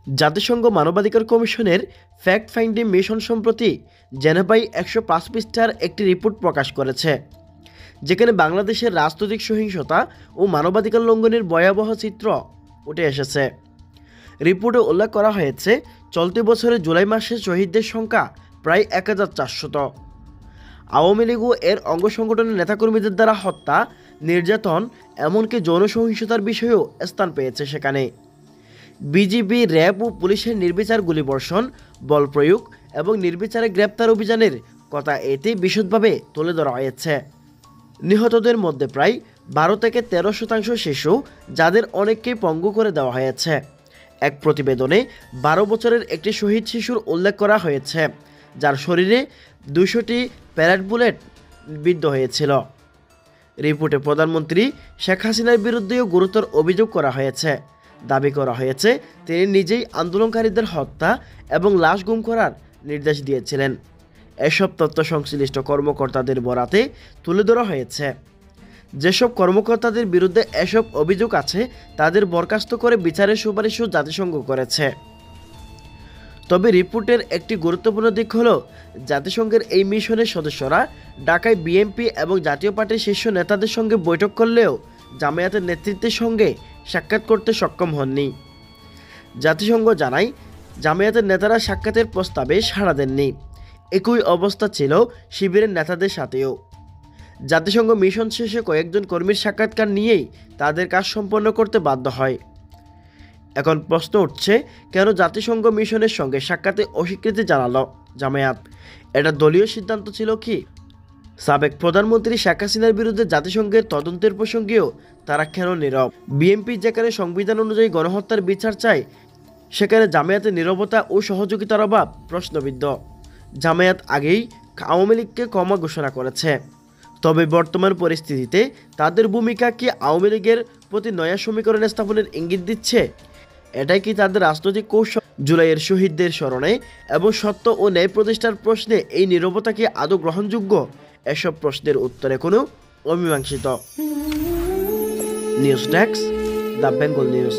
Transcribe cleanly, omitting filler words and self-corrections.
জাতিসংঘ মানবাধিকার কমিশনের ফ্যাক্ট ফাইন্ডিং মিশন সম্প্রতি জেনেভায় ১০৫ পৃষ্ঠার একটি রিপোর্ট প্রকাশ করেছে, যেখানে বাংলাদেশের রাজনৈতিক সহিংসতা ও মানবাধিকার লঙ্ঘনের ভয়াবহ চিত্র উঠে এসেছে। রিপোর্টে উল্লেখ করা হয়েছে, চলতি বছরের জুলাই মাসে শহীদদের সংখ্যা প্রায় ১,৪০০। আওয়ামী লীগ ও এর অঙ্গ সংগঠনের নেতাকর্মীদের দ্বারা হত্যা, নির্যাতন, এমনকি যৌন সহিংসতার বিষয়েও স্থান পেয়েছে সেখানে। বিজিবি, র্যাব ও পুলিশের নির্বিচার গুলিবর্ষণ, বল প্রয়োগ এবং নির্বিচারে গ্রেপ্তার অভিযানের কথা এতে বিশদভাবে তুলে ধরা হয়েছে। নিহতদের মধ্যে প্রায় ১২ থেকে ১৩% শিশু, যাদের অনেককেই পঙ্গু করে দেওয়া হয়েছে। এক প্রতিবেদনে ১২ বছরের একটি শহীদ শিশুর উল্লেখ করা হয়েছে, যার শরীরে ২০০টি প্যারেড বুলেট বিদ্ধ হয়েছিল। রিপোর্টে প্রধানমন্ত্রী শেখ হাসিনার বিরুদ্ধেও গুরুতর অভিযোগ করা হয়েছে। দাবি করা হয়েছে, তিনি নিজেই আন্দোলনকারীদের হত্যা এবং লাশ গুম করার নির্দেশ দিয়েছিলেন। এসব তথ্য সংশ্লিষ্ট কর্মকর্তাদের বরাতে তুলে ধরা হয়েছে। যেসব কর্মকর্তাদের বিরুদ্ধে এসব অভিযোগ আছে, তাদের বরখাস্ত করে বিচারের সুপারিশও জাতিসংঘ করেছে। তবে রিপোর্টের একটি গুরুত্বপূর্ণ দিক হল, জাতিসংঘের এই মিশনের সদস্যরা ঢাকায় বিএনপি এবং জাতীয় পার্টির শীর্ষ নেতাদের সঙ্গে বৈঠক করলেও জামায়াতের নেতৃত্বের সঙ্গে সাক্ষাৎ করতে সক্ষম হননি। জাতিসংঘ জানায়, জামায়াতের নেতারা সাক্ষাতের প্রস্তাবে সাড়া দেননি। একই অবস্থা ছিল শিবিরের নেতাদের সাথেও। জাতিসংঘ মিশন শেষে কয়েকজন কর্মীর সাক্ষাৎকার নিয়েই তাদের কাজ সম্পন্ন করতে বাধ্য হয়। এখন প্রশ্ন উঠছে, কেন জাতিসংঘ মিশনের সঙ্গে সাক্ষাতে অস্বীকৃতি জানালো জামায়াত? এটা দলীয় সিদ্ধান্ত ছিল কি? সাবেক প্রধানমন্ত্রী শেখ হাসিনার বিরুদ্ধে জাতিসংঘের তদন্তের প্রসঙ্গেও তারা কেন নীরব? বিএনপি যেখানে সংবিধান অনুযায়ী গণহত্যার বিচার চায়, সেখানে জামায়াতের নীরবতা ও সহযোগিতার অভাব প্রশ্নবিদ্ধ। জামায়াত আগেই আওয়ামী লীগকে ক্ষমা ঘোষণা করেছে। তবে বর্তমান পরিস্থিতিতে তাদের ভূমিকা কি আওয়ামী লীগের প্রতি নয়া সমীকরণ স্থাপনের ইঙ্গিত দিচ্ছে? এটাই কি তাদের রাজনৈতিক কৌশল? জুলাইয়ের শহীদদের স্মরণে এবং সত্য ও ন্যায় প্রতিষ্ঠার প্রশ্নে এই নীরবতা কি আদৌ গ্রহণযোগ্য? এসব প্রশ্নের উত্তরে কোনো অমীমাংসিত। News desk, the Bengal news.